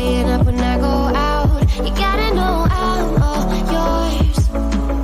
staying up when I go out. You gotta know I'm all yours.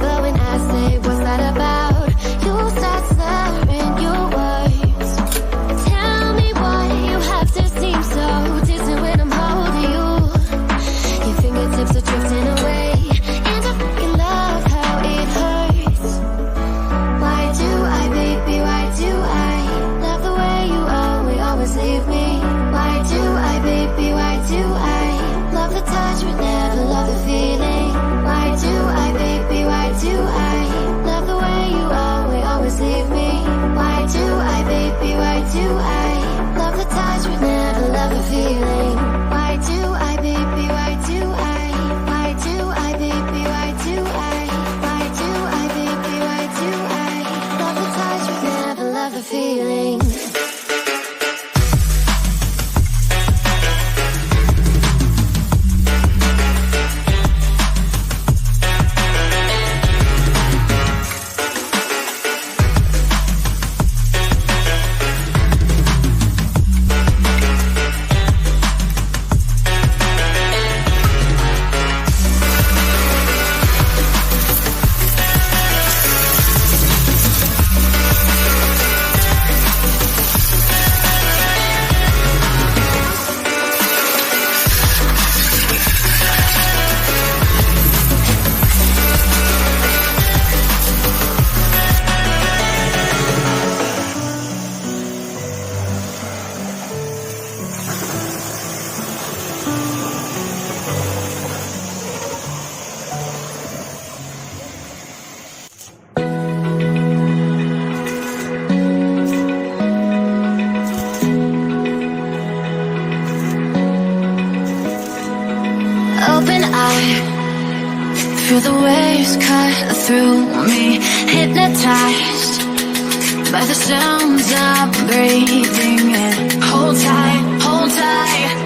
But when I say what's that about, you start slurring your words. Tell me why you have to seem so distant when I'm holding you. Your fingertips are drifting away, and I fucking love how it hurts. Why do I, baby, why do I love the way you always leave me? Why do I, baby, why do I love the touch but never love the feeling? Why do I, baby, why do I love the way you always leave me? Why do I, baby, why do I love the touch but never love the feeling? Why do I, baby, why do I? Why do I, baby, why do I? Why do I, baby, why do I love the touch but never love the feeling? Open eye, feel the waves cut through me, hypnotized by the sounds I'm breathing in. Hold tight, hold tight.